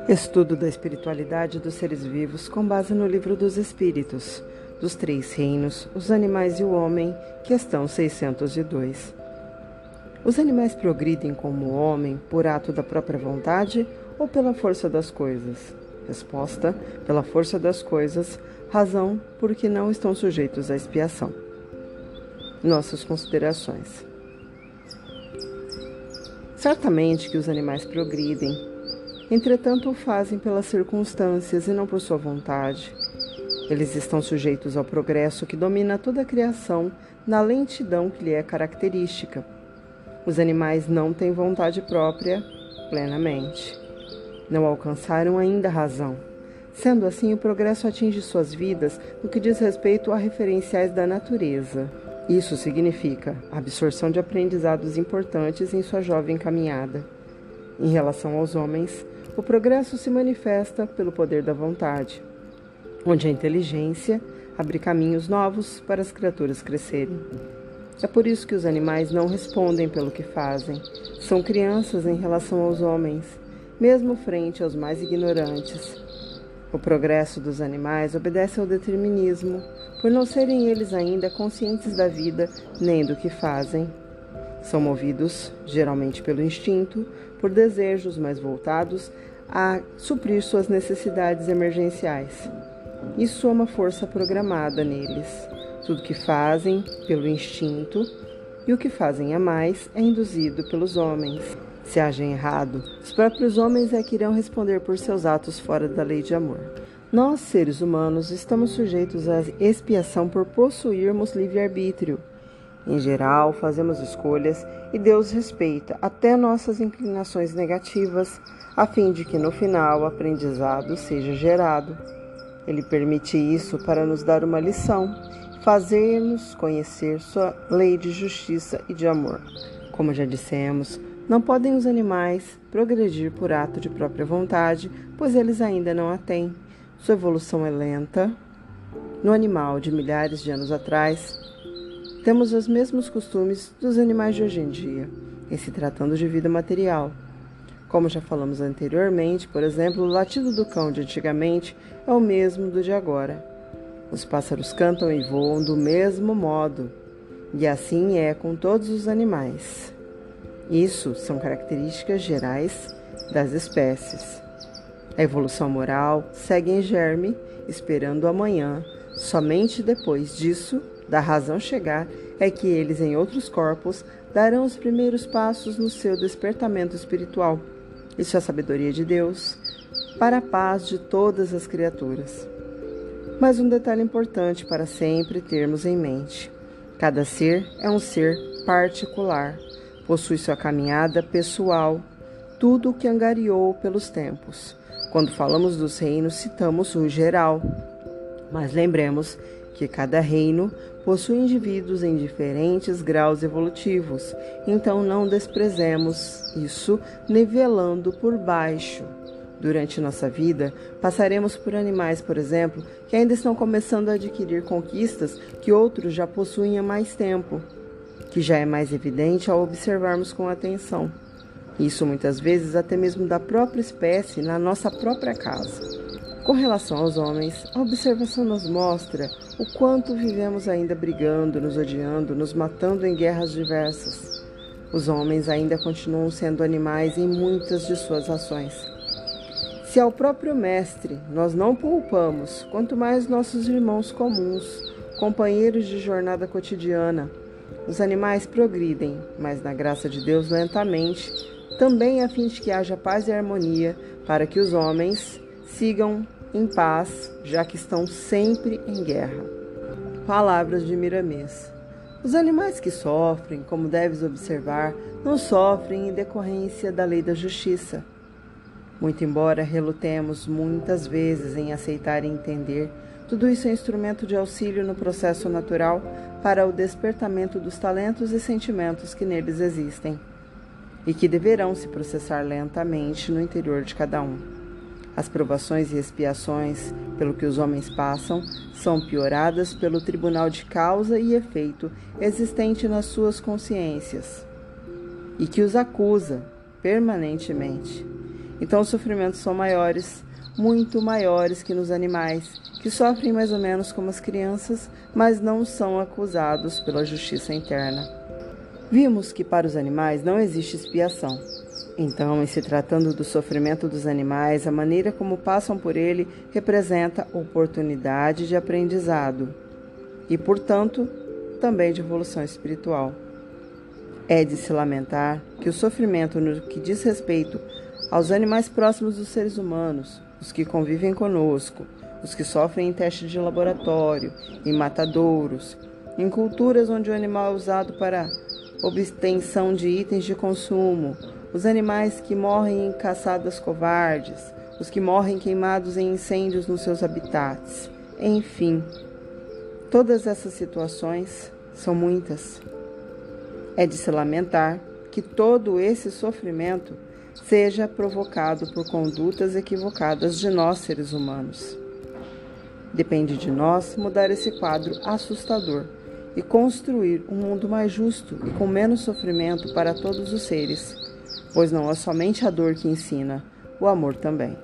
Estudo da espiritualidade dos seres vivos com base no Livro dos Espíritos, dos Três Reinos, os Animais e o Homem, questão 602. Os animais progridem como o homem por ato da própria vontade ou pela força das coisas? Resposta: pela força das coisas, razão porque não estão sujeitos à expiação. Nossas considerações. Certamente que os animais progridem. Entretanto, o fazem pelas circunstâncias e não por sua vontade. Eles estão sujeitos ao progresso que domina toda a criação na lentidão que lhe é característica. Os animais não têm vontade própria plenamente. Não alcançaram ainda a razão. Sendo assim, o progresso atinge suas vidas no que diz respeito a referenciais da natureza. Isso significa a absorção de aprendizados importantes em sua jovem caminhada. Em relação aos homens, o progresso se manifesta pelo poder da vontade, onde a inteligência abre caminhos novos para as criaturas crescerem. É por isso que os animais não respondem pelo que fazem. São crianças em relação aos homens, mesmo frente aos mais ignorantes. O progresso dos animais obedece ao determinismo, por não serem eles ainda conscientes da vida nem do que fazem. São movidos, geralmente pelo instinto, por desejos mais voltados a suprir suas necessidades emergenciais. Isso é uma força programada neles. Tudo que fazem pelo instinto e o que fazem a mais é induzido pelos homens. Se agem errado, os próprios homens é que irão responder por seus atos fora da lei de amor. Nós, seres humanos, estamos sujeitos à expiação por possuirmos livre-arbítrio. Em geral, fazemos escolhas e Deus respeita até nossas inclinações negativas, a fim de que no final o aprendizado seja gerado. Ele permite isso para nos dar uma lição, fazer-nos conhecer sua lei de justiça e de amor. Como já dissemos, não podem os animais progredir por ato de própria vontade, pois eles ainda não a têm. Sua evolução é lenta. No animal de milhares de anos atrás, temos os mesmos costumes dos animais de hoje em dia, em se tratando de vida material. Como já falamos anteriormente, por exemplo, o latido do cão de antigamente é o mesmo do de agora. Os pássaros cantam e voam do mesmo modo, e assim é com todos os animais. Isso são características gerais das espécies. A evolução moral segue em germe, esperando o amanhã. Somente depois disso, da razão chegar, é que eles em outros corpos darão os primeiros passos no seu despertamento espiritual. Isso é a sabedoria de Deus, para a paz de todas as criaturas. Mas um detalhe importante para sempre termos em mente. Cada ser é um ser particular, possui sua caminhada pessoal, tudo o que angariou pelos tempos. Quando falamos dos reinos, citamos o geral, mas lembremos que cada reino possui indivíduos em diferentes graus evolutivos, então não desprezemos isso nivelando por baixo. Durante nossa vida, passaremos por animais, por exemplo, que ainda estão começando a adquirir conquistas que outros já possuem há mais tempo, que já é mais evidente ao observarmos com atenção. Isso muitas vezes até mesmo da própria espécie na nossa própria casa. Com relação aos homens, a observação nos mostra o quanto vivemos ainda brigando, nos odiando, nos matando em guerras diversas. Os homens ainda continuam sendo animais em muitas de suas ações. Se ao próprio Mestre nós não poupamos, quanto mais nossos irmãos comuns, companheiros de jornada cotidiana. Os animais progridem, mas na graça de Deus lentamente, também a fim de que haja paz e harmonia, para que os homens sigam em paz, já que estão sempre em guerra. Palavras de Miramês. Os animais que sofrem, como deves observar, não sofrem em decorrência da lei da justiça. Muito embora relutemos muitas vezes em aceitar e entender, tudo isso é instrumento de auxílio no processo natural para o despertamento dos talentos e sentimentos que neles existem, e que deverão se processar lentamente no interior de cada um. As provações e expiações pelo que os homens passam são pioradas pelo tribunal de causa e efeito existente nas suas consciências, e que os acusa permanentemente. Então os sofrimentos são maiores, muito maiores que nos animais, que sofrem mais ou menos como as crianças, mas não são acusados pela justiça interna. Vimos que para os animais não existe expiação. Então, em se tratando do sofrimento dos animais, a maneira como passam por ele representa oportunidade de aprendizado e, portanto, também de evolução espiritual. É de se lamentar que o sofrimento no que diz respeito aos animais próximos dos seres humanos, os que convivem conosco, os que sofrem em testes de laboratório, em matadouros, em culturas onde o animal é usado para obtenção de itens de consumo, os animais que morrem em caçadas covardes, os que morrem queimados em incêndios nos seus habitats, enfim, todas essas situações são muitas. É de se lamentar que todo esse sofrimento seja provocado por condutas equivocadas de nós, seres humanos. Depende de nós mudar esse quadro assustador e construir um mundo mais justo e com menos sofrimento para todos os seres, pois não é somente a dor que ensina, o amor também.